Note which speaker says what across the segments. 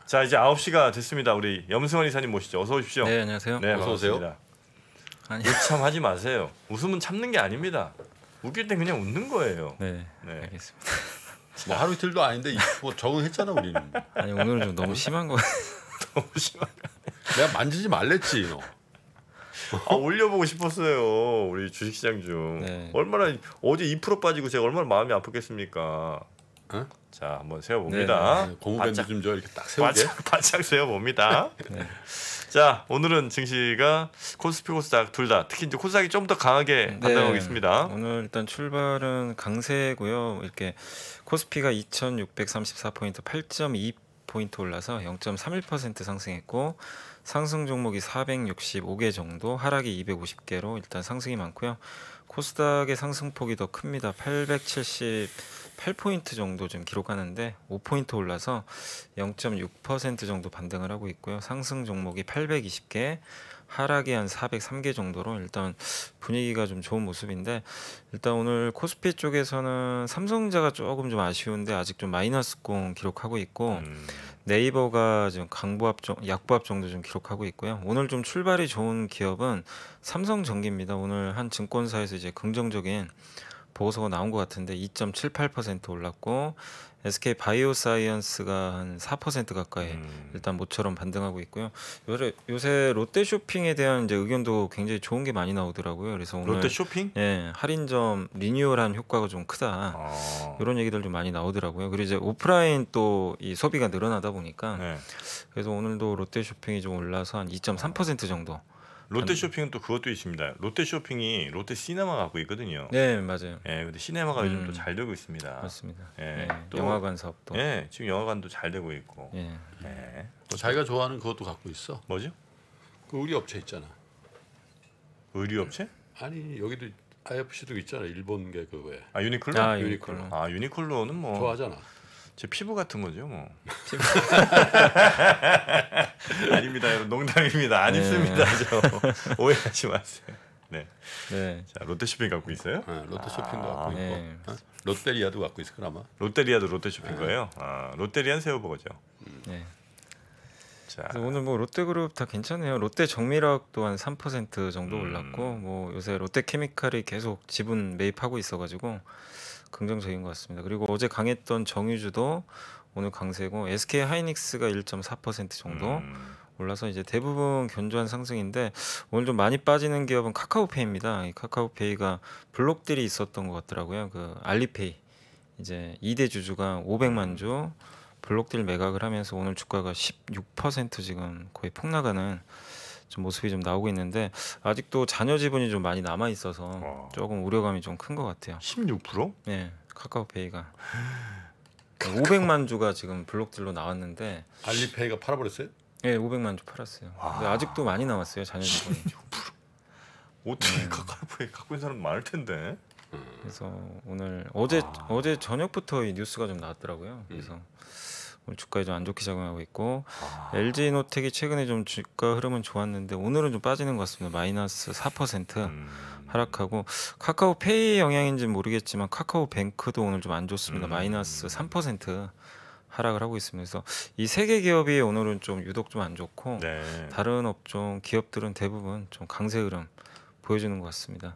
Speaker 1: 자 이제 9시가 됐습니다. 우리 염승환 이사님 모시죠. 어서 오십시오.
Speaker 2: 네, 안녕하세요.
Speaker 1: 네,
Speaker 3: 어서 오세요.
Speaker 1: 반갑습니다.
Speaker 2: 아니,
Speaker 1: 유참하지 마세요. 웃음은 참는 게 아닙니다. 웃길 땐 그냥 웃는 거예요.
Speaker 2: 네,
Speaker 1: 네.
Speaker 2: 알겠습니다.
Speaker 3: 뭐 하루 이틀도 아닌데 뭐 적응했잖아 우리는.
Speaker 2: 아니 오늘은 좀 너무 심한 거.
Speaker 1: 너무 심한.
Speaker 3: 내가 만지지 말랬지 너.
Speaker 1: 올려보고 싶었어요. 우리 주식시장 중
Speaker 2: 네.
Speaker 1: 얼마나 어제 2% 빠지고 제가 얼마나 마음이 아팠겠습니까.
Speaker 3: 어?
Speaker 1: 자 한번 세워봅니다.
Speaker 3: 고무밴드 좀 줘 이렇게 딱 세우게.
Speaker 1: 바짝 세워봅니다.
Speaker 2: 네.
Speaker 1: 자 오늘은 증시가 코스피 코스닥 둘 다 특히 이제 코스닥이 좀 더 강하게 반등하고 있습니다.
Speaker 2: 오늘 일단 출발은 강세고요. 이렇게 코스피가 2,634포인트 8.2포인트 올라서 0.31% 상승했고 상승 종목이 465개 정도, 하락이 250개로 일단 상승이 많고요. 코스닥의 상승폭이 더 큽니다. 878포인트 정도 좀 기록하는데 5포인트 올라서 0.6% 정도 반등을 하고 있고요. 상승 종목이 820개, 하락이 한 403개 정도로 일단 분위기가 좀 좋은 모습인데, 일단 오늘 코스피 쪽에서는 삼성전자가 조금 좀 아쉬운데 아직 좀 마이너스권 기록하고 있고 네이버가 지금 약보합 정도 좀 기록하고 있고요. 오늘 좀 출발이 좋은 기업은 삼성전기입니다. 오늘 한 증권사에서 이제 긍정적인 보고서가 나온 것 같은데 2.78% 올랐고 SK 바이오사이언스가 한 4% 가까이 일단 모처럼 반등하고 있고요. 요새 롯데 쇼핑에 대한 이제 의견도 굉장히 좋은 게 많이 나오더라고요. 그래서 오늘
Speaker 1: 롯데 쇼핑?
Speaker 2: 예, 할인점 리뉴얼한 효과가 좀 크다. 이런 얘기들 좀 많이 나오더라고요. 그리고 이제 오프라인 또 이 소비가 늘어나다 보니까
Speaker 1: 네.
Speaker 2: 그래서 오늘도 롯데 쇼핑이 좀 올라서 한 2.3% 정도.
Speaker 1: 롯데 쇼핑은 또 그것도 있습니다. 롯데 쇼핑이 롯데 시네마 갖고 있거든요.
Speaker 2: 네, 맞아요.
Speaker 1: 예, 근데 시네마가 요즘 또 잘 되고 있습니다.
Speaker 2: 맞습니다.
Speaker 1: 예,
Speaker 2: 네,
Speaker 1: 또-
Speaker 2: 영화관 사업도.
Speaker 1: 예, 지금 영화관도 잘 되고 있고.
Speaker 2: 예.
Speaker 1: 예.
Speaker 3: 또 자기가 좋아하는 그것도 갖고 있어.
Speaker 1: 뭐죠?
Speaker 3: 그 우리 업체 있잖아.
Speaker 1: 의류업체?
Speaker 3: 아니 여기도 IFC도 있잖아. 일본 게 그 왜.
Speaker 1: 아 유니클로?
Speaker 2: 아,
Speaker 3: 유니클로.
Speaker 2: 유니클로.
Speaker 1: 아 유니클로는 뭐
Speaker 3: 좋아하잖아.
Speaker 1: 제 피부 같은 거죠, 뭐. 아닙니다, 여러분. 농담입니다. 안
Speaker 2: 네.
Speaker 1: 입습니다, 저. 오해하지 마세요. 네.
Speaker 2: 네.
Speaker 1: 자, 롯데쇼핑 갖고 있어요?
Speaker 3: 롯데 쇼핑도 갖고 있고
Speaker 2: 네.
Speaker 3: 롯데리아도 갖고 있을 거라마.
Speaker 1: 롯데리아도 롯데쇼핑 거예요? 아, 롯데리아는 새우버거죠.
Speaker 2: 네.
Speaker 1: 자,
Speaker 2: 그래서 오늘 뭐 롯데그룹 다 괜찮아요. 롯데 정밀화학도 한 3% 정도
Speaker 1: 음.
Speaker 2: 올랐고, 뭐 요새 롯데케미칼이 계속 지분 매입하고 있어가지고 긍정적인 것 같습니다. 그리고 어제 강했던 정유주도 오늘 강세고, SK 하이닉스가 1.4% 정도 올라서 이제 대부분 견조한 상승인데, 오늘 좀 많이 빠지는 기업은 카카오페이입니다. 이 카카오페이가 블록들이 있었던 것 같더라고요. 그 알리페이 이제 2대 주주가 500만 주 블록딜 매각을 하면서 오늘 주가가 16% 지금 거의 폭락하는 좀 모습이 좀 나오고 있는데, 아직도 잔여 지분이 좀 많이 남아 있어서 조금 우려감이 좀 큰 것 같아요.
Speaker 1: 16%?
Speaker 2: 네, 카카오페이가 500만 주가 지금 블록딜로 나왔는데,
Speaker 3: 알리페이가 팔아버렸어요?
Speaker 2: 네, 500만 주 팔았어요. 근데 아직도 많이 남았어요, 잔여 지분이.
Speaker 1: 어떻게 카카오페이 갖고 있는 사람 많을 텐데.
Speaker 2: 그래서 오늘 어제 저녁부터 이 뉴스가 좀 나왔더라고요. 그래서 오늘 주가에 좀 안 좋게 작용하고 있고, LG노텍이 최근에 좀 주가 흐름은 좋았는데 오늘은 좀 빠지는 것 같습니다. 마이너스 4% 하락하고, 카카오페이 영향인지는 모르겠지만 카카오뱅크도 오늘 좀 안 좋습니다. 마이너스 3% 하락을 하고 있습니다. 그래서 이 세 개 기업이 오늘은 좀 유독 좀 안 좋고,
Speaker 1: 네.
Speaker 2: 다른 업종 기업들은 대부분 좀 강세 흐름 보여주는 것 같습니다.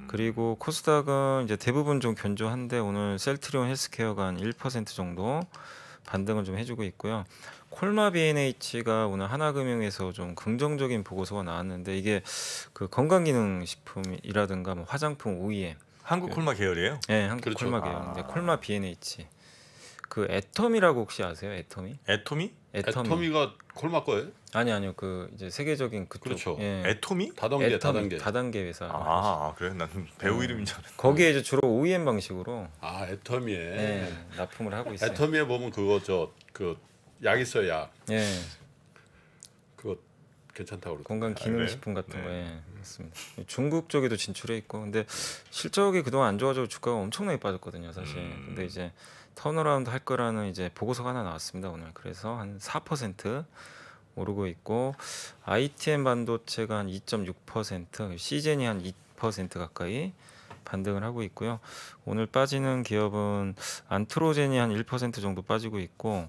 Speaker 2: 그리고 코스닥은 이제 대부분 좀 견조한데 오늘 셀트리온 헬스케어가 한 1% 정도 반등을 좀 해주고 있고요. 콜마 B&H가 오늘 하나금융에서 좀 긍정적인 보고서가 나왔는데, 이게 그 건강기능식품이라든가 뭐 화장품 OEM,
Speaker 1: 한국 콜마 계열이에요?
Speaker 2: 네, 한국
Speaker 3: 그렇죠.
Speaker 2: 콜마 계열인데 콜마 B&H, 그 애텀이라고 혹시 아세요? 애텀이?
Speaker 1: 애토미?
Speaker 3: 애터미가 콜마 거예요?
Speaker 2: 아니요, 그 이제 세계적인 그쪽,
Speaker 3: 그렇죠.
Speaker 2: 예.
Speaker 1: 애토미?
Speaker 3: 다단계.
Speaker 2: 회사.
Speaker 1: 아, 그래? 나는 배우 이름인 줄 알았는데.
Speaker 2: 거기에 이제 주로 OEM 방식으로
Speaker 3: 애터미에.
Speaker 2: 예, 납품을 하고 있어요.
Speaker 3: 애터미에 보면 그거 그 약 있어요, 약.
Speaker 2: 예,
Speaker 3: 그거 괜찮다고 그러더라고요.
Speaker 2: 건강 기능식품
Speaker 1: 그래요?
Speaker 2: 같은
Speaker 1: 네.
Speaker 2: 거에 맞습니다. 중국 쪽에도 진출해 있고, 근데 실적이 그동안 안 좋아져서 주가가 엄청나게 빠졌거든요, 사실. 근데 이제 턴어라운드 할 거라는 이제 보고서가 하나 나왔습니다, 오늘. 그래서 한 4% 오르고 있고, ITM 반도체가 한 2.6%, 시젠이 한 2% 가까이 반등을 하고 있고요. 오늘 빠지는 기업은 안트로젠이 한 1% 정도 빠지고 있고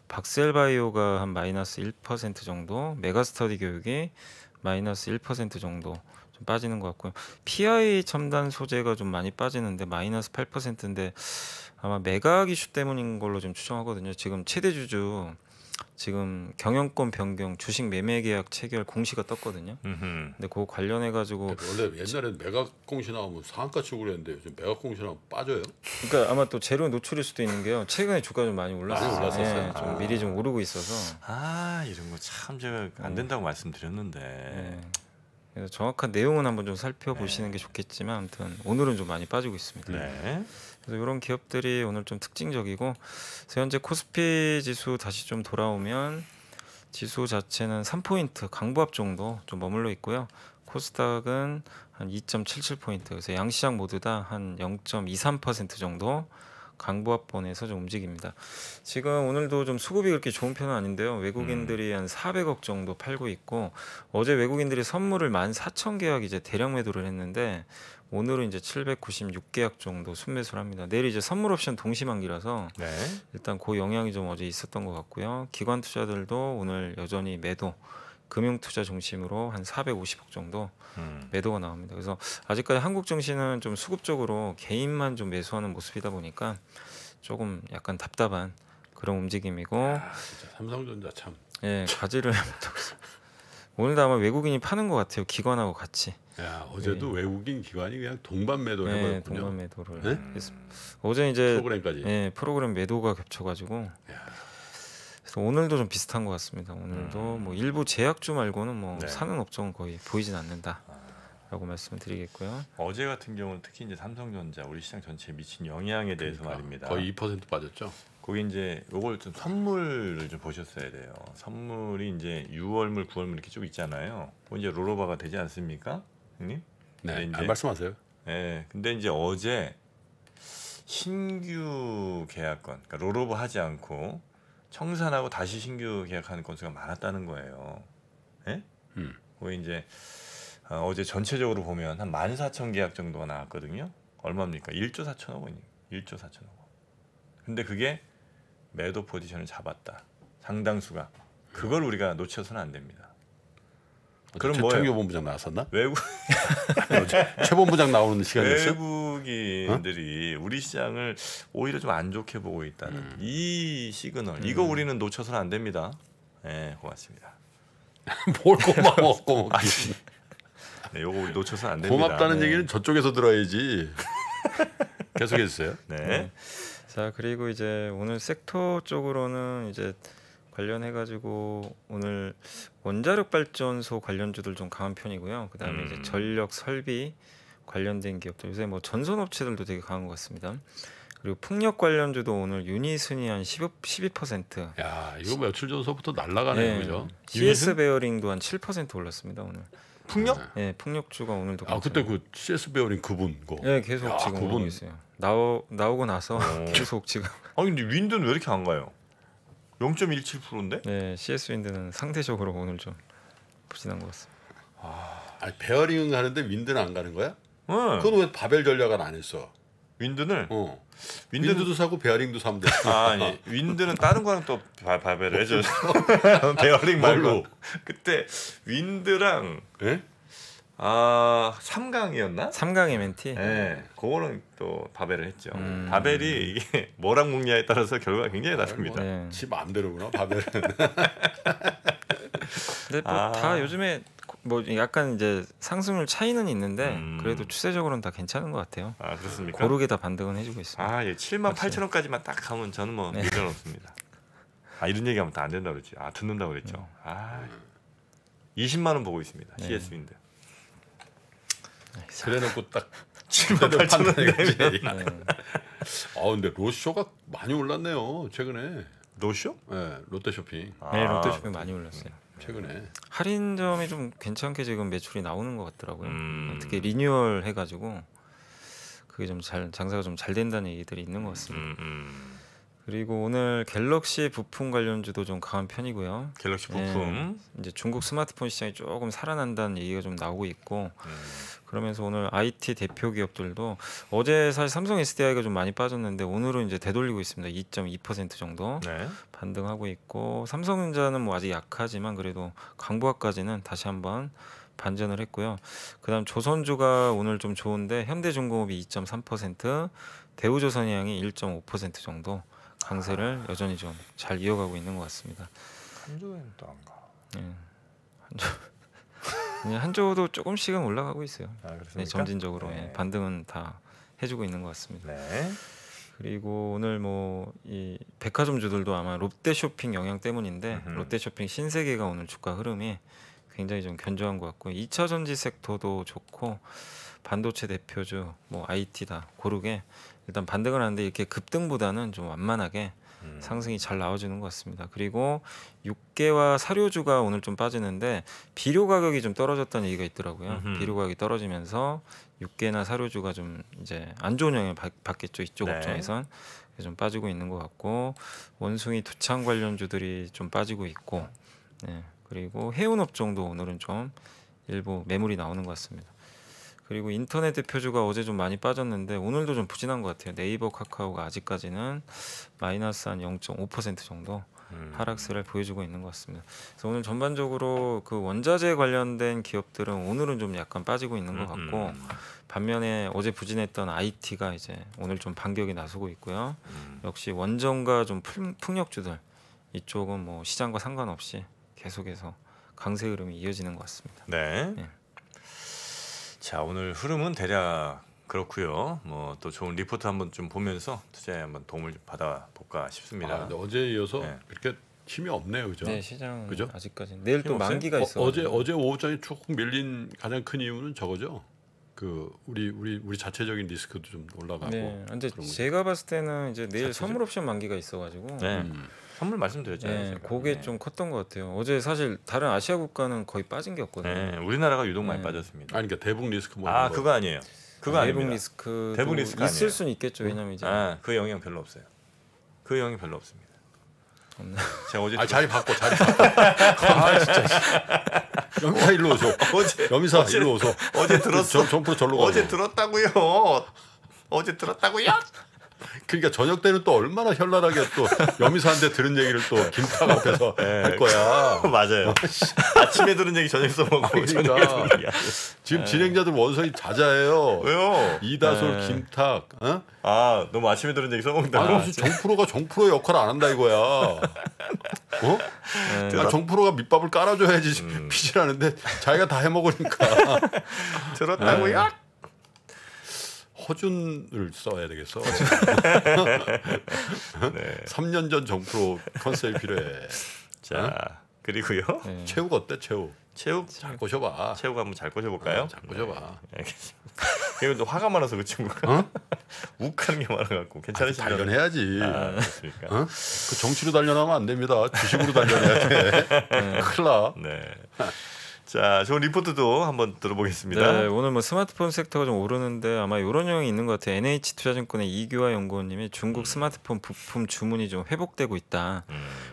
Speaker 2: 박셀바이오가 한 마이너스 1% 정도, 메가스터디 교육이 마이너스 1% 정도 좀 빠지는 것 같고요. PI 첨단 소재가 좀 많이 빠지는데 마이너스 8%인데 아마 메가 기슈 때문인 걸로 좀 추정하거든요. 지금 최대 주주 지금 경영권 변경 주식 매매 계약 체결 공시가 떴거든요. 근데 그거 관련해 가지고
Speaker 3: 원래 옛날에는 매각 공시 나오면 상한가 치고 그랬는데 요즘 매각 공시 나오면 빠져요.
Speaker 2: 그러니까 아마 또 재료 노출일 수도 있는 게요. 최근에 주가 좀 많이 올랐어요.
Speaker 3: 많이 올랐었어요.
Speaker 2: 좀 미리 좀 오르고 있어서.
Speaker 1: 이런 거 참 제가 안 된다고 말씀드렸는데.
Speaker 2: 네. 그래서 정확한 내용은 한번 좀 살펴보시는 게 좋겠지만 아무튼 오늘은 좀 많이 빠지고 있습니다.
Speaker 1: 네.
Speaker 2: 그래서 이런 기업들이 오늘 좀 특징적이고 그래서 현재 코스피 지수 다시 좀 돌아오면 지수 자체는 3포인트 강보합 정도 좀 머물러 있고요. 코스닥은 한 2.77포인트 그래서 양시장 모두 다 한 0.23% 정도 강보합권에서 좀 움직입니다. 지금 오늘도 좀 수급이 그렇게 좋은 편은 아닌데요. 외국인들이 한 400억 정도 팔고 있고 어제 외국인들이 선물을 14,000계약 이제 대량 매도를 했는데 오늘은 이제 796계약 정도 순매수를 합니다. 내일 이제 선물 옵션 동시만기라서
Speaker 1: 네.
Speaker 2: 일단 그 영향이 좀 어제 있었던 것 같고요. 기관 투자들도 오늘 여전히 매도 금융 투자 중심으로 한 450억 정도 매도가 나옵니다. 그래서 아직까지 한국 증시는 좀 수급적으로 개인만 좀 매수하는 모습이다 보니까 조금 약간 답답한 그런 움직임이고
Speaker 3: 진짜 삼성전자 참.
Speaker 2: 예, 가지를 오늘도 아마 외국인이 파는 것 같아요. 기관하고 같이.
Speaker 3: 야 어제도 외국인 기관이 그냥 동반 매도
Speaker 2: 네,
Speaker 3: 해버렸군요.
Speaker 2: 동반 매도를.
Speaker 3: 네?
Speaker 2: 그래서 어제 이제
Speaker 3: 프로그램까지.
Speaker 2: 예, 프로그램 매도가 겹쳐가지고 그래서 오늘도 좀 비슷한 것 같습니다. 오늘도 뭐 일부 제약주 말고는 뭐
Speaker 1: 네.
Speaker 2: 사는 업종은 거의 보이진 않는다라고 말씀을 드리겠고요.
Speaker 1: 어제 같은 경우는 특히 이제 삼성전자 우리 시장 전체에 미친 영향에 대해서 말입니다.
Speaker 3: 거의 2% 빠졌죠.
Speaker 1: 거기 이제 요걸 좀 선물을 좀 보셨어야 돼요. 선물이 이제 6월물, 9월물 이렇게 쭉 있잖아요. 그거 이제 롤오버가 되지 않습니까, 형님?
Speaker 3: 네,
Speaker 1: 이제-
Speaker 3: 말씀하세요.
Speaker 1: 네, 근데 이제 어제 신규 계약건, 그러니까 롤오버 하지 않고 청산하고 다시 신규 계약하는 건수가 많았다는 거예요. 예? 거기 이제 어제 전체적으로 보면 한 14,000 계약 정도가 나왔거든요. 얼마입니까? 1조 4천억 원이에요. 1조 4천억 원. 근데 그게 매도 포지션을 잡았다. 상당수가. 그걸 우리가 놓쳐서는 안 됩니다. 그럼 뭐예요?
Speaker 3: 최 본부장 나왔었나?
Speaker 1: 외국
Speaker 3: 최 본부장 나오는 시간이었어요?
Speaker 1: 외국인들이 우리 시장을 오히려 좀 안 좋게 보고 있다는 이 시그널. 이거 우리는 놓쳐서는 안 됩니다. 네, 고맙습니다.
Speaker 3: 뭘 고마웠고
Speaker 1: 네, 요거 우리 놓쳐서는 안 됩니다.
Speaker 3: 고맙다는
Speaker 2: 네.
Speaker 3: 얘기는 저쪽에서 들어야지. 계속해 주세요.
Speaker 1: 네.
Speaker 2: 자 그리고 이제 오늘 섹터 쪽으로는 이제 관련해 가지고 오늘 원자력 발전소 관련주들 좀 강한 편이고요. 그다음에 이제 전력 설비 관련된 기업들 요새 뭐 전선 업체들도 되게 강한 것 같습니다. 그리고 풍력 관련주도 오늘 유닛순위 한 12%.
Speaker 3: 야 이거 며칠 전서부터 날아가네요,
Speaker 2: 네.
Speaker 3: 그죠?
Speaker 2: CS 베어링도 한 7% 올랐습니다 오늘.
Speaker 1: 풍력?
Speaker 2: 예, 풍력주가 오늘도.
Speaker 3: 아 그때 그 CS 베어링 그분 거.
Speaker 2: 예, 계속
Speaker 3: 야,
Speaker 2: 지금
Speaker 3: 그분-
Speaker 2: 오고 있어요. 나오고 나서 계속 지금.
Speaker 1: 아니 근데 윈드는 왜 이렇게 안 가요? 0.17%인데?
Speaker 2: 네, CS 윈드는 상대적으로 오늘 좀 부진한 것 같습니다.
Speaker 3: 아니 베어링은 가는데 윈드는 안 가는 거야?
Speaker 1: 응.
Speaker 3: 그건 왜 바벨 전략을 안 했어?
Speaker 1: 윈드는
Speaker 3: 윈드도 뭐 사고 베어링도 사면 돼.
Speaker 1: 아니 윈드는 다른 거랑 또 바벨을 해줘. 베어링 말고.
Speaker 3: 뭘로?
Speaker 1: 그때 윈드랑
Speaker 3: 예?
Speaker 1: 삼강이었나?
Speaker 2: 3강 MNT.
Speaker 1: 네, 그거는 또 바벨을 했죠. 바벨이 이게 뭐랑 먹냐에 따라서 결과가 굉장히 다릅니다.
Speaker 2: 네.
Speaker 3: 지 마음대로구나 바벨은.
Speaker 2: 근데 뭐 다 요즘에 뭐 약간 이제 상승률 차이는 있는데 그래도 추세적으로는 다 괜찮은 것 같아요.
Speaker 1: 아 그렇습니까?
Speaker 2: 고르게 다 반등은 해주고 있습니다.
Speaker 1: 예, 78,000원까지만 딱 가면 저는 뭐 미련 없습니다. 이런 얘기하면 다 안 된다 그랬지. 듣는다 그랬죠. 20만 원 보고 있습니다. CS 윈드.
Speaker 3: 그래놓고 딱
Speaker 1: 78,000원 되면
Speaker 2: 네.
Speaker 3: 근데 로쇼가 많이 올랐네요 최근에.
Speaker 1: 노쇼?
Speaker 3: 네, 롯데쇼핑
Speaker 2: 네, 롯데쇼핑 많이 올랐어요.
Speaker 3: 최근에.
Speaker 2: 할인점이 좀 괜찮게 지금 매출이 나오는 것 같더라고요. 특히
Speaker 1: 음.
Speaker 2: 리뉴얼 해가지고 그게 좀 장사가 좀 잘 된다는 얘기들이 있는 것 같습니다. 그리고 오늘 갤럭시 부품 관련주도 좀 강한 편이고요.
Speaker 1: 갤럭시 부품.
Speaker 2: 이제 중국 스마트폰 시장이 조금 살아난다는 얘기가 좀 나오고 있고 그러면서 오늘 IT 대표 기업들도 어제 사실 삼성 SDI가 좀 많이 빠졌는데 오늘은 이제 되돌리고 있습니다. 2.2% 정도
Speaker 1: 네.
Speaker 2: 반등하고 있고 삼성전자는 뭐 아직 약하지만 그래도 강보합까지는 다시 한번 반전을 했고요. 그다음 조선주가 오늘 좀 좋은데 현대중공업이 2.3%, 대우조선해양이 1.5% 정도 강세를 여전히 좀 잘 이어가고 있는 것 같습니다.
Speaker 1: 한조에는 또 안 가.
Speaker 2: 그냥 한조도 조금씩은 올라가고 있어요.
Speaker 1: 아, 그렇습니까?
Speaker 2: 네, 점진적으로
Speaker 1: 네.
Speaker 2: 반등은 다 해주고 있는 것 같습니다.
Speaker 1: 네.
Speaker 2: 그리고 오늘 뭐 이 백화점주들도 아마 롯데쇼핑 영향 때문인데
Speaker 1: 음흠.
Speaker 2: 롯데쇼핑 신세계가 오늘 주가 흐름이 굉장히 좀 견조한 것 같고 2차 전지 섹터도 좋고 반도체 대표주 뭐 IT다 고르게 일단 반등을 하는데 이렇게 급등보다는 좀 완만하게 상승이 잘 나와주는 것 같습니다. 그리고 육계와 사료주가 오늘 좀 빠지는데 비료 가격이 좀 떨어졌다는 얘기가 있더라고요.
Speaker 1: 음흠.
Speaker 2: 비료 가격이 떨어지면서 육계나 사료주가 좀 이제 안 좋은 영향을 받겠죠. 이쪽
Speaker 1: 네.
Speaker 2: 업종에선 좀 빠지고 있는 것 같고 원숭이 두창 관련주들이 좀 빠지고 있고 네. 그리고 해운 업종도 오늘은 좀 일부 매물이 나오는 것 같습니다. 그리고 인터넷 대표주가 어제 좀 많이 빠졌는데 오늘도 좀 부진한 것 같아요. 네이버, 카카오가 아직까지는 마이너스 한 0.5% 정도 하락세를 보여주고 있는 것 같습니다. 그래서 오늘 전반적으로 그 원자재 관련된 기업들은 오늘은 좀 약간 빠지고 있는 것 같고 반면에 어제 부진했던 IT가 이제 오늘 좀 반격이 나서고 있고요. 역시 원전과 좀 풍력주들 이쪽은 뭐 시장과 상관없이 계속해서 강세 흐름이 이어지는 것 같습니다.
Speaker 1: 네.
Speaker 2: 네.
Speaker 1: 자, 오늘 흐름은 대략 그렇고요. 뭐 또 좋은 리포트 한번 좀 보면서 투자에 한번 도움을 좀 받아볼까 싶습니다.
Speaker 3: 아, 근데 어제 이어서
Speaker 1: 네.
Speaker 3: 그렇게 힘이 없네요, 그죠?
Speaker 2: 네, 시장
Speaker 3: 그죠?
Speaker 2: 아직까지 내일 또
Speaker 1: 힘 없어요?
Speaker 2: 만기가 있어.
Speaker 3: 어제 오후장에 조금 밀린 가장 큰 이유는 저거죠. 그 우리 자체적인 리스크도 좀 올라가고.
Speaker 2: 네, 근데
Speaker 3: 그런 거죠.
Speaker 2: 제가 봤을 때는 이제 내일
Speaker 1: 자체적?
Speaker 2: 선물 옵션 만기가 있어가지고
Speaker 1: 네. 선물 말씀드렸잖아요.
Speaker 2: 네,
Speaker 1: 제가.
Speaker 2: 그게
Speaker 1: 네.
Speaker 2: 좀 컸던 것 같아요. 어제 사실 다른 아시아 국가는 거의 빠진 게 없거든요.
Speaker 1: 네, 우리나라가 유독 많이
Speaker 2: 네.
Speaker 1: 빠졌습니다.
Speaker 3: 아니 그러니까 대북 리스크 뭐
Speaker 1: 아,
Speaker 3: 이런 거.
Speaker 1: 그거 아니에요. 그거
Speaker 2: 대북
Speaker 1: 아닙니다.
Speaker 2: 리스크
Speaker 1: 대북 리스크
Speaker 2: 있을
Speaker 1: 아니에요.
Speaker 2: 수는 있겠죠. 왜냐면 이제
Speaker 1: 아, 그 영향 별로 없어요. 그 영향이 별로 없습니다.
Speaker 2: 없나?
Speaker 1: 제가 어제
Speaker 3: 아 자리 바꿔. 아 진짜. 여미사 일로 오소. 여미사 일로 오소.
Speaker 1: 어제 들었어.
Speaker 3: 정프로 절로 가고.
Speaker 1: 어제 들었다고요. 어제 들었다고요.
Speaker 3: 그러니까 저녁 때는 또 얼마나 현란하게 또 여미사한테 들은 얘기를 또 김탁 앞에서 할 거야.
Speaker 1: 맞아요. 아침에 들은 얘기 저녁 써먹고
Speaker 3: 그러니까.
Speaker 1: 저녁에 들은 얘기.
Speaker 3: 지금 진행자들 원성이 자자해요.
Speaker 1: 왜요?
Speaker 3: 이다솔,
Speaker 2: 네.
Speaker 3: 김탁. 어?
Speaker 1: 아, 너무 아침에 들은 얘기 써먹는다.
Speaker 3: 아, 무슨 정프로가 정프로의 역할을 안 한다 이거야. 어?
Speaker 2: 네.
Speaker 3: 아, 정프로가 밑밥을 깔아줘야지 피질하는데 자기가 다 해먹으니까.
Speaker 1: 들었다고요?
Speaker 3: 허준을 써야 되겠어.
Speaker 1: 네.
Speaker 3: 3년 전 정프로 컨셉이 필요해.
Speaker 1: 자, 그리고요.
Speaker 2: 네.
Speaker 3: 체육 어때? 체육.
Speaker 1: 체육
Speaker 3: 잘 꼬셔봐.
Speaker 1: 체육 한번 잘 꼬셔볼까요?
Speaker 3: 잘 꼬셔봐.
Speaker 1: 네, 알겠습니다. 그리고 또 화가 많아서 그 친구가 욱하는 게 많아갖고 괜찮으신가요?
Speaker 3: 단련해야지.
Speaker 1: 아, 그렇습니까?
Speaker 3: 어? 그 정치로 단련하면 안 됩니다. 주식으로 단련해야 돼. 큰일 나.
Speaker 1: 네. 자, 좋은 리포트도 한번 들어보겠습니다.
Speaker 2: 네, 오늘 뭐 스마트폰 섹터가 좀 오르는데 아마 이런 영향이 있는 것 같아요. NH투자증권의 이규화 연구원님이 중국 스마트폰 부품 주문이 좀 회복되고 있다.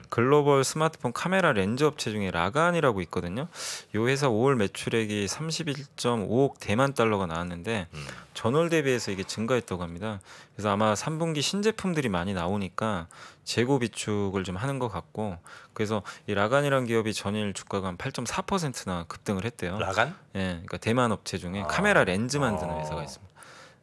Speaker 2: 글로벌 스마트폰 카메라 렌즈 업체 중에 라간이라고 있거든요. 이 회사 5월 매출액이 31.5억 대만 달러가 나왔는데 전월 대비해서 이게 증가했다고 합니다. 그래서 아마 3분기 신제품들이 많이 나오니까 재고 비축을 좀 하는 것 같고, 그래서 이 라간이라는 기업이 전일 주가가 한 8.4%나 급등을 했대요.
Speaker 1: 라간?
Speaker 2: 예, 그러니까 대만 업체 중에
Speaker 1: 아.
Speaker 2: 카메라 렌즈 만드는
Speaker 1: 아.
Speaker 2: 회사가 있습니다.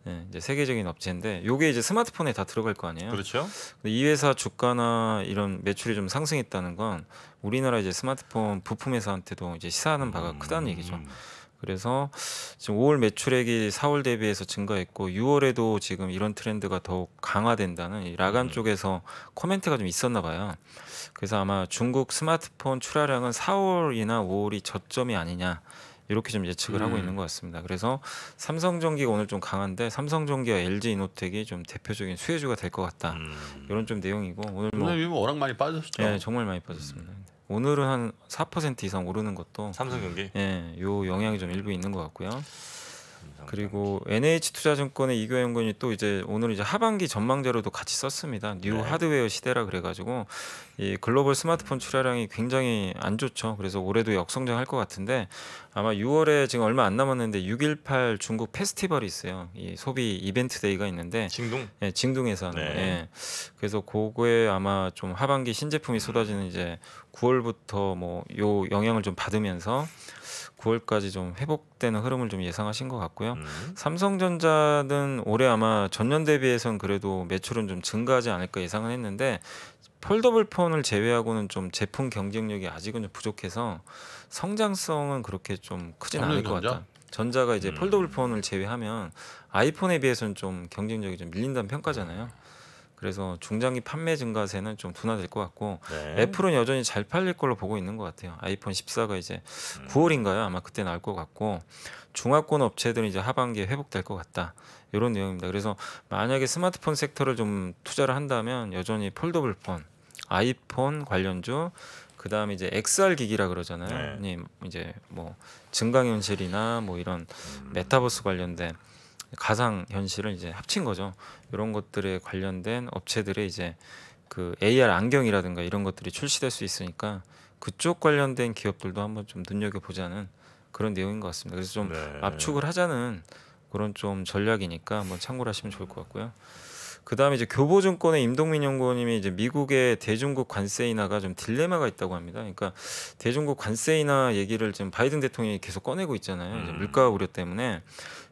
Speaker 2: 예, 이제 세계적인 업체인데 요게 이제 스마트폰에 다 들어갈 거 아니에요.
Speaker 1: 그렇죠.
Speaker 2: 근데 이 회사 주가나 이런 매출이 좀 상승했다는 건 우리나라 이제 스마트폰 부품 회사한테도 이제 시사하는 바가 크다는 얘기죠. 그래서 지금 5월 매출액이 4월 대비해서 증가했고 6월에도 지금 이런 트렌드가 더욱 강화된다는 이 라간 쪽에서 코멘트가 좀 있었나 봐요. 그래서 아마 중국 스마트폰 출하량은 4월이나 5월이 저점이 아니냐 이렇게 좀 예측을 하고 있는 것 같습니다. 그래서 삼성전기가 오늘 좀 강한데 삼성전기와 LG이노텍이 좀 대표적인 수혜주가 될 것 같다. 이런 좀 내용이고 오늘 뭐
Speaker 3: 오늘 워낙 많이 빠졌죠.
Speaker 2: 예, 정말 많이 빠졌습니다. 오늘은 한 4% 이상 오르는 것도
Speaker 1: 삼성 경기.
Speaker 2: 예, 요 영향이 좀 일부 있는 것 같고요. 그리고 NH투자증권의 이교영 의원이 또 이제 오늘 이제 하반기 전망 자료도 같이 썼습니다. 뉴
Speaker 1: 네.
Speaker 2: 하드웨어 시대라 그래가지고 이 글로벌 스마트폰 출하량이 굉장히 안 좋죠. 그래서 올해도 역성장할 것 같은데 아마 6월에 지금 얼마 안 남았는데 6.18 중국 페스티벌이 있어요. 이 소비 이벤트 데이가 있는데
Speaker 1: 징동.
Speaker 2: 예, 징둥에서
Speaker 1: 네.
Speaker 2: 예. 그래서 그거에 아마 좀 하반기 신제품이 쏟아지는 이제 9월부터 뭐 요 영향을 좀 받으면서 9월까지 좀 회복되는 흐름을 좀 예상하신 것 같고요. 삼성전자는 올해 아마 전년 대비해서는 그래도 매출은 좀 증가하지 않을까 예상은 했는데 폴더블 폰을 제외하고는 좀 제품 경쟁력이 아직은 좀 부족해서 성장성은 그렇게 좀 크진 않을 것 같다. 전자가 이제 폴더블 폰을 제외하면 아이폰에 비해서는 좀 경쟁력이 좀 밀린다는 평가잖아요. 그래서 중장기 판매 증가세는 좀 둔화될 것 같고
Speaker 1: 네.
Speaker 2: 애플은 여전히 잘 팔릴 걸로 보고 있는 것 같아요. 아이폰 14가 이제 9월인가요? 아마 그때 나올 것 같고 중화권 업체들은 이제 하반기에 회복될 것 같다. 이런 내용입니다. 그래서 만약에 스마트폰 섹터를 좀 투자를 한다면 여전히 폴더블 폰, 아이폰 관련주, 그 다음에 이제 XR 기기라 그러잖아요.
Speaker 1: 네.
Speaker 2: 이제 뭐 증강현실이나 뭐 이런 메타버스 관련된 가상 현실을 이제 합친 거죠. 이런 것들에 관련된 업체들의 이제 그 AR 안경이라든가 이런 것들이 출시될 수 있으니까 그쪽 관련된 기업들도 한번 좀 눈여겨 보자는 그런 내용인 것 같습니다. 그래서 좀
Speaker 1: 네.
Speaker 2: 압축을 하자는 그런 좀 전략이니까 한번 참고를 하시면 좋을 것 같고요. 그다음에 이제 교보증권의 임동민 연구원님이 이제 미국의 대중국 관세 인하가 좀 딜레마가 있다고 합니다. 그러니까 대중국 관세 인하 얘기를 지금 바이든 대통령이 계속 꺼내고 있잖아요. 이제 물가 우려 때문에.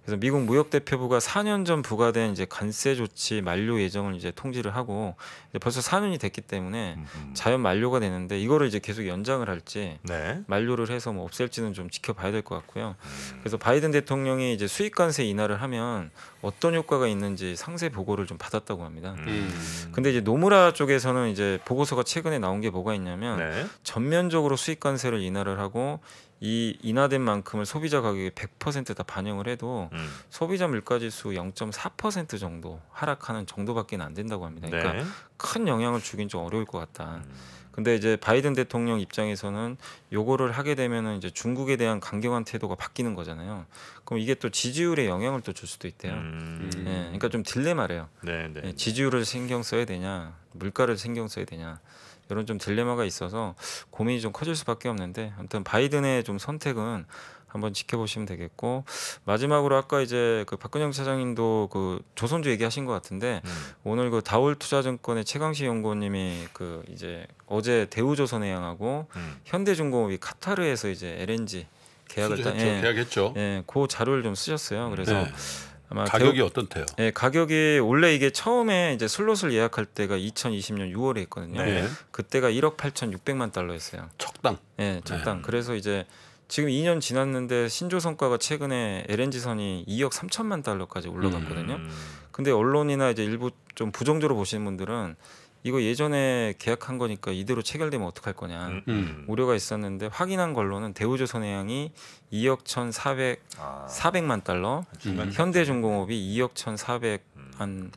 Speaker 2: 그래서 미국 무역대표부가 4년 전 부과된 이제 관세 조치 만료 예정을 이제 통지를 하고 이제 벌써 4년이 됐기 때문에 자연 만료가 되는데 이거를 이제 계속 연장을 할지
Speaker 1: 네.
Speaker 2: 만료를 해서 뭐 없앨지는 좀 지켜봐야 될 것 같고요. 그래서 바이든 대통령이 이제 수입 관세 인하를 하면 어떤 효과가 있는지 상세 보고를 좀 받았다고 합니다. 근데 이제 노무라 쪽에서는 이제 보고서가 최근에 나온 게 뭐가 있냐면
Speaker 1: 네.
Speaker 2: 전면적으로 수입 관세를 인하를 하고 이 인하된 만큼을 소비자 가격에 100%다 반영을 해도 소비자 물가지수 0.4% 정도 하락하는 정도밖에 안 된다고 합니다. 그러니까
Speaker 1: 네.
Speaker 2: 큰 영향을 주긴 좀 어려울 것 같다. 근데 이제 바이든 대통령 입장에서는 요거를 하게 되면은 이제 중국에 대한 강경한 태도가 바뀌는 거잖아요. 그럼 이게 또 지지율에 영향을 또 줄 수도 있대요. 예, 그러니까 좀 딜레마래요.
Speaker 1: 네. 네.
Speaker 2: 예, 지지율을 신경 써야 되냐, 물가를 신경 써야 되냐. 이런 좀 딜레마가 있어서 고민이 좀 커질 수밖에 없는데 아무튼 바이든의 좀 선택은 한번 지켜보시면 되겠고 마지막으로 아까 이제 그 박근영 차장님도 그 조선주 얘기하신 것 같은데 오늘 그 다올투자증권의 최강시 연구원님이 그 이제 어제 대우조선해양하고 현대중공업이 카타르에서 이제 LNG 계약을
Speaker 3: 계약했죠.
Speaker 2: 예, 그 자료를 좀 쓰셨어요. 그래서
Speaker 3: 네.
Speaker 2: 아마
Speaker 3: 가격이 어떻대요?
Speaker 2: 예, 가격이 원래 이게 처음에 이제 슬롯을 예약할 때가 2020년 6월에 있거든요.
Speaker 1: 네.
Speaker 2: 그때가 1억 8,600만 달러였어요.
Speaker 3: 척당.
Speaker 2: 예, 적당. 그래서 이제 지금 2년 지났는데 신조성과가 최근에 LNG선이 2억 3천만 달러까지 올라갔거든요. 근데 언론이나 이제 일부 좀 부정적으로 보시는 분들은 이거 예전에 계약한 거니까 이대로 체결되면 어떡할 거냐 우려가 있었는데 확인한 걸로는 대우조선해양이 2억 400만 달러, 현대중공업이 2억 1,400 한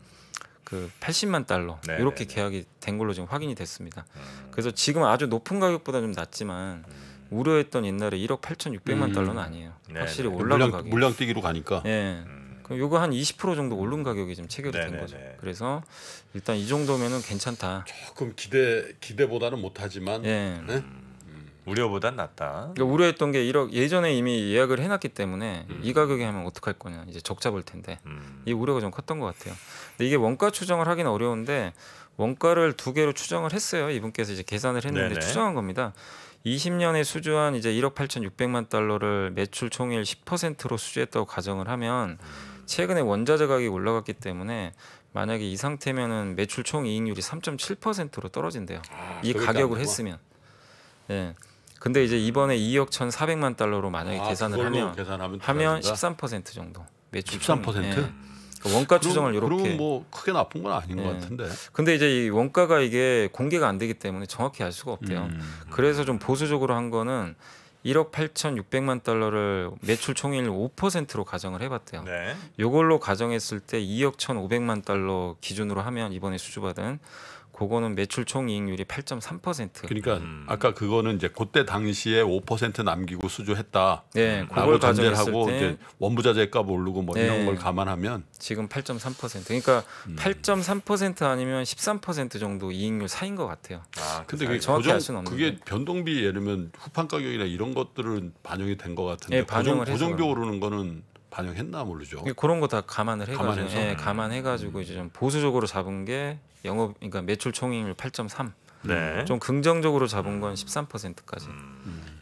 Speaker 2: 그 80만 달러
Speaker 1: 네,
Speaker 2: 이렇게
Speaker 1: 네,
Speaker 2: 계약이 된 걸로 지금 확인이 됐습니다. 그래서 지금 아주 높은 가격보다 좀 낮지만 우려했던 옛날에 1억 8,600만 달러는 아니에요.
Speaker 1: 네,
Speaker 2: 확실히
Speaker 1: 네.
Speaker 2: 올라간 가격.
Speaker 3: 물량뛰기로 가니까.
Speaker 2: 예. 그럼 요거 한 20% 정도 오른 가격이 지금 체결이 된
Speaker 1: 네네네.
Speaker 2: 거죠. 그래서 일단 이 정도면은 괜찮다.
Speaker 3: 조금 기대보다는 못하지만.
Speaker 2: 예.
Speaker 3: 네?
Speaker 1: 우려보단 낫다.
Speaker 2: 그러니까 우려했던 게 1억 예전에 이미 예약을 해놨기 때문에 이 가격에 하면 어떡할 거냐 이제 적자 볼 텐데 이 우려가 좀 컸던 것 같아요. 근데 이게 원가 추정을 하기는 어려운데 원가를 두 개로 추정을 했어요. 이분께서 이제 계산을 했는데
Speaker 1: 네네.
Speaker 2: 추정한 겁니다. 20년에 수주한 이제 1억 8,600만 달러를 매출 총일 10%로 수주했다고 가정을 하면 최근에 원자재 가격이 올라갔기 때문에 만약에 이 상태면은 매출 총 이익률이 3.7%로 떨어진대요. 이 가격을 했으면. 예. 근데 이제 이번에 2억 1,400만 달러로 만약에 계산을 하면 13% 정도 매출
Speaker 3: 13%?
Speaker 2: 예. 그러니까 원가 추정을 이렇게.
Speaker 3: 그럼 뭐 크게 나쁜 건 아닌 것 같은데.
Speaker 2: 근데 이제 이 원가가 이게 공개가 안 되기 때문에 정확히 알 수가 없대요. 그래서 좀 보수적으로 한 거는 1억 8,600만 달러를 매출 총일 5%로 가정을 해봤대요.
Speaker 1: 네.
Speaker 2: 이걸로 가정했을 때 2억 1,500만 달러 기준으로 하면 이번에 수주받은 그거는 매출 총이익률이 8.3%.
Speaker 3: 그러니까 아까 그거는 이제 그때 당시에 5% 남기고 수주했다.
Speaker 2: 네,
Speaker 3: 라고
Speaker 2: 그걸
Speaker 3: 전제를
Speaker 2: 가정했을
Speaker 3: 하고
Speaker 2: 때
Speaker 3: 이제 원부자재 값 오르고 뭐
Speaker 2: 네.
Speaker 3: 이런 걸 감안하면
Speaker 2: 지금 8.3%. 그러니까 8.3% 아니면 13% 정도 이익률 사인 것 같아요.
Speaker 1: 아,
Speaker 3: 근데
Speaker 1: 그
Speaker 3: 그게
Speaker 2: 정확히 알 수는 없는데.
Speaker 3: 그게 변동비 예를 들면 후판 가격이나 이런 것들은 반영이 된 것 같은데
Speaker 2: 네, 반영을 해서
Speaker 3: 고정비 오르는 거는 반영했나 모르죠.
Speaker 2: 그런 거 다 감안을 해가지고,
Speaker 3: 감안해서?
Speaker 2: 예, 감안해가지고 이제 좀 보수적으로 잡은 게 그러니까 매출 총이익률 8.3.
Speaker 1: 네.
Speaker 2: 좀 긍정적으로 잡은 건 13%까지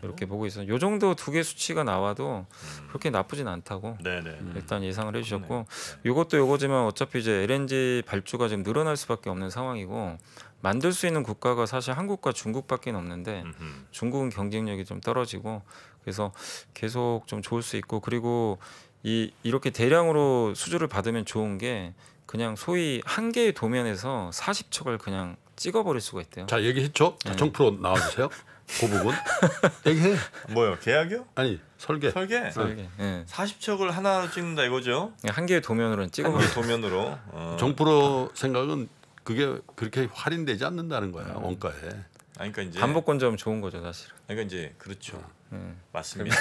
Speaker 2: 이렇게 보고 있어요. 요 정도 두 개 수치가 나와도 그렇게 나쁘진 않다고
Speaker 1: 네네.
Speaker 2: 일단 예상을 해주셨고, 요것도 요거지만 어차피 이제 LNG 발주가 지금 늘어날 수밖에 없는 상황이고, 만들 수 있는 국가가 사실 한국과 중국밖에 없는데 중국은 경쟁력이 좀 떨어지고, 그래서 계속 좀 좋을 수 있고, 그리고 이렇게 대량으로 수주를 받으면 좋은 게 그냥 소위 한 개의 도면에서 40척을 그냥 찍어버릴 수가 있대요.
Speaker 3: 자 얘기했죠. 자, 정프로 나와주세요. 그 부분 얘기해.
Speaker 1: 뭐요? 계약이요?
Speaker 3: 아니 설계.
Speaker 1: 설계?
Speaker 2: 설계. 예.
Speaker 1: 40척을 하나로 찍는다 이거죠?
Speaker 2: 그냥 한 개의 도면으로는
Speaker 1: 한
Speaker 2: 찍어버려.
Speaker 1: 개 도면으로.
Speaker 3: 정프로 생각은 그게 그렇게 할인되지 않는다는 거야 원가에.
Speaker 1: 아니, 그러니까 이제
Speaker 2: 반복권자면 좋은 거죠 사실은.
Speaker 1: 그러니까 이제 그렇죠.
Speaker 2: 예.
Speaker 1: 맞습니다.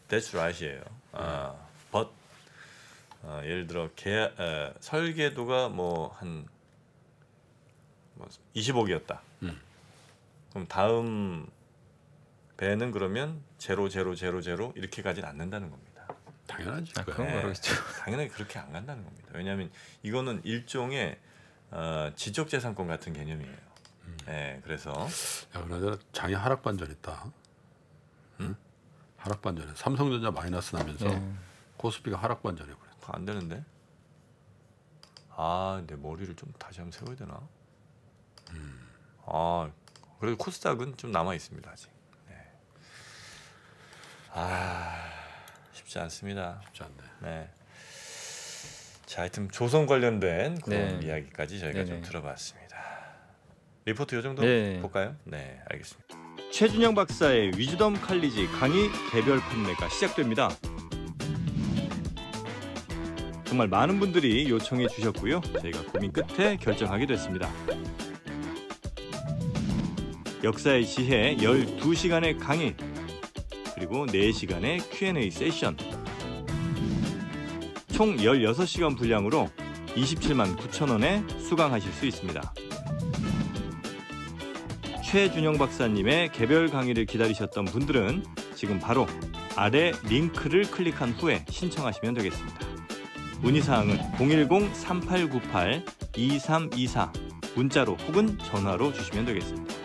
Speaker 1: That's right이에요. but 예를 들어 설계도가 뭐 한 20억이었다. 그럼 다음 배는 그러면 0 이렇게 가진 않는다는 겁니다.
Speaker 3: 당연하지.
Speaker 2: 아, 그건
Speaker 1: 네.
Speaker 2: 모르겠죠.
Speaker 1: 당연하게 그렇게 안 간다는 겁니다. 왜냐하면 이거는 일종의 지적재산권 같은 개념이에요. 네, 그래서
Speaker 3: 야, 그나저나 장이 하락 반전했다. 응? 하락 반전해. 삼성전자 마이너스 나면서 코스피가 하락 반전해 버렸다.
Speaker 1: 안 되는데. 아, 내 머리를 좀 다시 한번 세워야 되나? 아, 그래도 코스닥은 좀 남아 있습니다 아직. 네. 쉽지 않습니다.
Speaker 3: 쉽지 않네.
Speaker 1: 네. 자, 하여튼 조선 관련된 그런
Speaker 2: 네.
Speaker 1: 이야기까지 저희가 좀
Speaker 2: 네네.
Speaker 1: 들어봤습니다. 리포트 요 정도
Speaker 2: 네.
Speaker 1: 볼까요? 네, 알겠습니다.
Speaker 4: 최준영 박사의 위즈덤 칼리지 강의 개별 판매가 시작됩니다. 정말 많은 분들이 요청해 주셨고요. 저희가 고민 끝에 결정하게 됐습니다. 역사의 지혜 12시간의 강의, 그리고 4시간의 Q&A 세션, 총 16시간 분량으로 27만 9천 원에 수강하실 수 있습니다. 최준영 박사님의 개별 강의를 기다리셨던 분들은 지금 바로 아래 링크를 클릭한 후에 신청하시면 되겠습니다. 문의사항은 010-3898-2324 문자로 혹은 전화로 주시면 되겠습니다.